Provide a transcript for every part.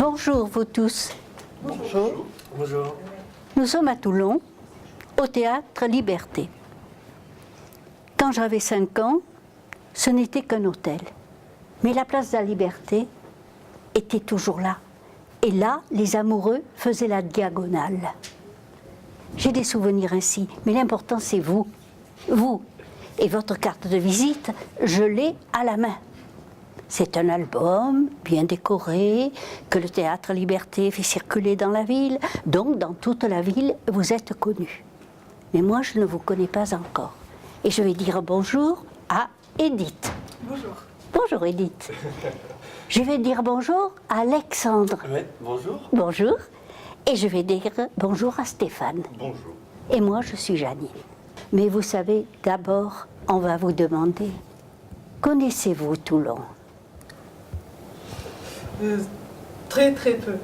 Bonjour vous tous. Bonjour. Bonjour. Nous sommes à Toulon, au théâtre Liberté. Quand j'avais 5 ans, ce n'était qu'un hôtel. Mais la place de la Liberté était toujours là. Et là, les amoureux faisaient la diagonale. J'ai des souvenirs ainsi, mais l'important c'est vous. Vous. Et votre carte de visite, je l'ai à la main. C'est un album bien décoré que le théâtre Liberté fait circuler dans la ville. Donc, dans toute la ville, vous êtes connu. Mais moi, je ne vous connais pas encore. Et je vais dire bonjour à Edith. Bonjour. Bonjour Edith. Je vais dire bonjour à Alexandre. Oui, bonjour. Bonjour. Et je vais dire bonjour à Stéphane. Bonjour. Et moi, je suis Janine. Mais vous savez, d'abord, on va vous demander, connaissez-vous Toulon ? Très peu.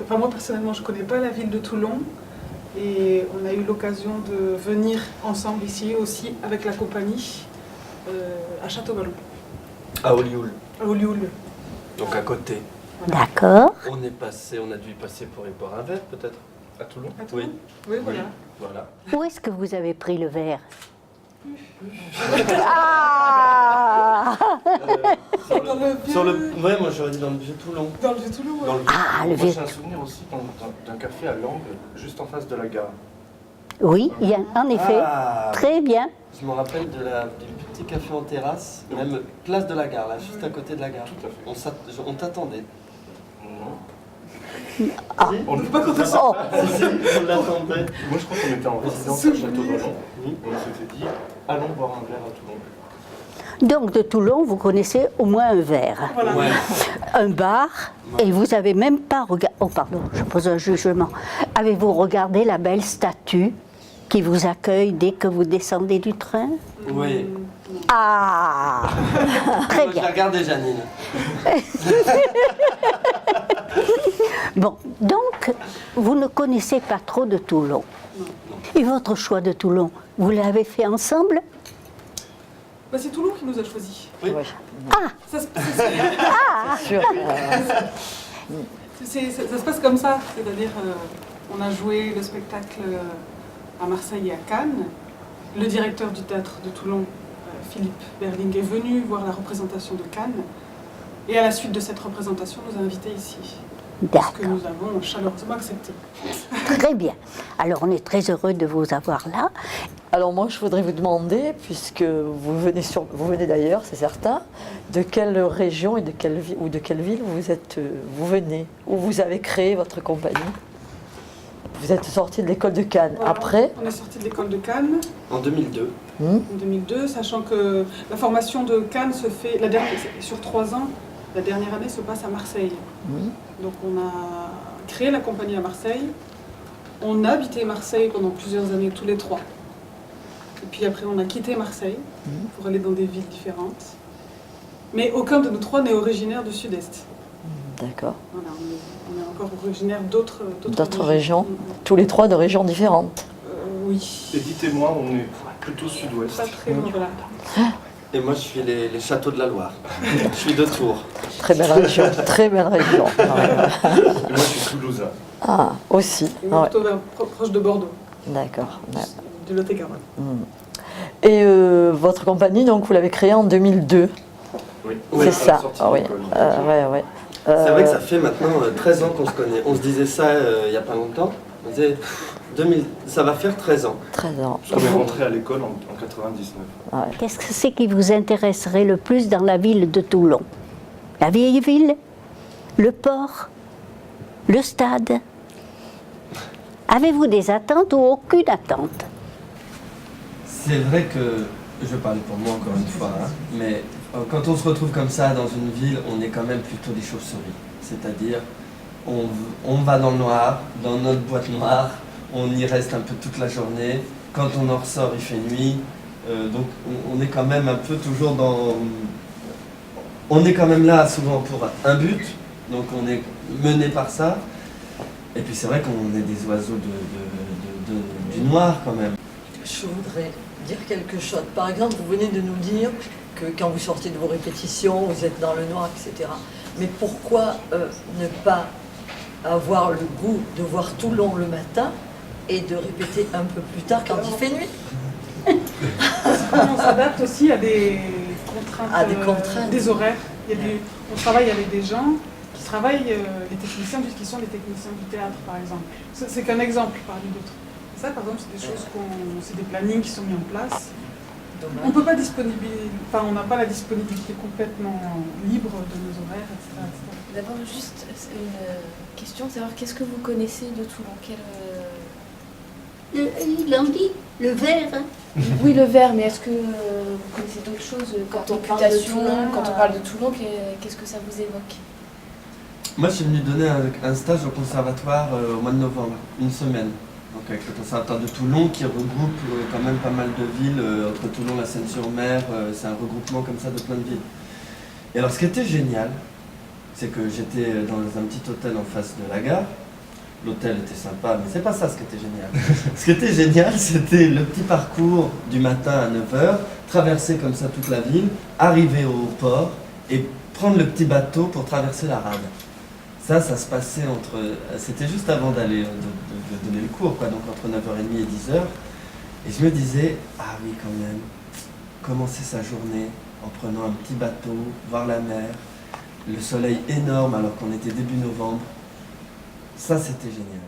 Enfin, moi personnellement, je ne connais pas la ville de Toulon et on a eu l'occasion de venir ensemble ici aussi avec la compagnie à Château-Vallon. À Olioul, À Olioul. donc à côté. D'accord. On a dû y passer pour y boire un verre peut-être à Toulon. À Toulon. Oui. Oui, voilà. Voilà. Où est-ce que vous avez pris le verre ? Ah Sur le, ouais, moi j'aurais dit dans le vieux Toulon. Dans le vieux Toulon, ouais. Dans le vieux Ah, le Moi, vieux. j'ai un souvenir aussi d'un café à Langres, juste en face de la gare. Oui, il y a, en effet. Ah. Très bien. Je me rappelle du petit café en terrasse, même place de la gare, là, juste à côté de la gare. Tout à fait. On t'attendait. Non. Ah. On peut pas compter ça. Oh, On l'attendait. Moi, je crois qu'on était en résidence à Château-Vallon. On s'était dit, allons boire un verre à Toulon. donc de Toulon, vous connaissez au moins un verre, Voilà. Ouais. un bar, et vous n'avez même pas regardé. Oh, pardon, je pose un jugement. Avez-vous regardé la belle statue qui vous accueille dès que vous descendez du train ? Oui. Ah très Moi, je bien. l'ai regardé, Janine. Bon, donc, vous ne connaissez pas trop de Toulon. Et votre choix de Toulon, vous l'avez fait ensemble ? Bah, c'est Toulon qui nous a choisis. Oui. Ah, Ça se, Sûr. ça se passe comme ça, c'est-à-dire on a joué le spectacle à Marseille et à Cannes. Le directeur du théâtre de Toulon, Philippe Berling, est venu voir la représentation de Cannes et à la suite de cette représentation nous a invités ici. Ce que d'accord. nous avons chaleureusement accepté. Très bien. Alors, on est très heureux de vous avoir là. Alors moi, je voudrais vous demander, puisque vous venez d'ailleurs, c'est certain, de quelle région et de quelle ville ou de quelle ville vous venez, où vous avez créé votre compagnie. Vous êtes sorti de l'école de Cannes. Voilà. Après, On est sorti de l'école de Cannes En 2002. en 2002, sachant que la formation de Cannes se fait sur 3 ans. La dernière année se passe à Marseille. Donc on a créé la compagnie à Marseille. On a habité Marseille pendant plusieurs années, tous les 3. Et puis après on a quitté Marseille pour aller dans des villes différentes. Mais aucun de nous 3 n'est originaire du Sud-Est. d'accord, Voilà, on est encore originaire d'autres régions, Mm, mm. tous les 3 de régions différentes. Oui. Edith et moi, on est plutôt sud-ouest. Pas très loin, voilà. Et moi, je suis les châteaux de la Loire. Je suis de Tours. Très belle région, très belle région. Et moi, je suis toulousain. Ah, aussi. Et Ouais, plutôt proche de Bordeaux, d'accord. Ouais. du Lot-et-Garonne. Et votre compagnie, donc, vous l'avez créée en 2002. Oui. Oui, C'est ça. sortie Ah, oui. d'école. Ouais. C'est vrai que ça fait maintenant 13 ans qu'on se connaît. On se disait ça il n'y a pas longtemps. On disait 2000, ça va faire 13 ans. 13 ans. On est rentré à l'école en 99. Ouais. Qu'est-ce que c'est qui vous intéresserait le plus dans la ville de Toulon ? La vieille ville ? Le port ? Le stade ? Avez-vous des attentes ou aucune attente ? C'est vrai que, je parle pour moi encore une fois, hein, mais quand on se retrouve comme ça dans une ville, on est quand même plutôt des chauves-souris. C'est-à-dire, on va dans le noir, dans notre boîte noire, on y reste un peu toute la journée. Quand on en ressort, il fait nuit. Donc on est quand même un peu toujours dans... On est quand même là souvent pour un but, donc on est mené par ça. Et puis c'est vrai qu'on est des oiseaux du noir quand même. Je voudrais dire quelque chose. Par exemple, vous venez de nous dire que quand vous sortez de vos répétitions, vous êtes dans le noir, etc. Mais pourquoi ne pas avoir le goût de voir Toulon le matin et de répéter un peu plus tard quand il fait nuit. On s'adapte aussi à des contraintes, des horaires. On travaille avec des gens qui travaillent, qui sont les techniciens du théâtre par exemple. C'est qu'un exemple parmi d'autres. Ça par exemple c'est des choses c'est des plannings qui sont mis en place. Dommage. On peut pas on n'a pas la disponibilité complètement libre de nos horaires, etc. D'abord, juste une question, savoir qu'est-ce que vous connaissez de Toulon? Il en dit, le verre. Hein. Oui, le verre, mais est-ce que vous connaissez d'autres choses Quand on quand on parle de Toulon, qu'est-ce que ça vous évoque? Moi, je suis venu donner un stage au conservatoire au mois de novembre, une semaine. Donc avec le conservatoire de Toulon qui regroupe quand même pas mal de villes, entre Toulon, la Seine-sur-Mer, c'est un regroupement comme ça de plein de villes. Et alors ce qui était génial, c'est que j'étais dans un petit hôtel en face de la gare. L'hôtel était sympa, mais c'est pas ça ce qui était génial. Ce qui était génial, c'était le petit parcours du matin à 9h, traverser comme ça toute la ville, arriver au port et prendre le petit bateau pour traverser la rade. Ça se passait c'était juste avant d'aller de donner le cours, quoi, donc entre 9h30 et 10h. Et je me disais, ah oui quand même, commencer sa journée en prenant un petit bateau, voir la mer, le soleil énorme alors qu'on était début novembre, ça c'était génial.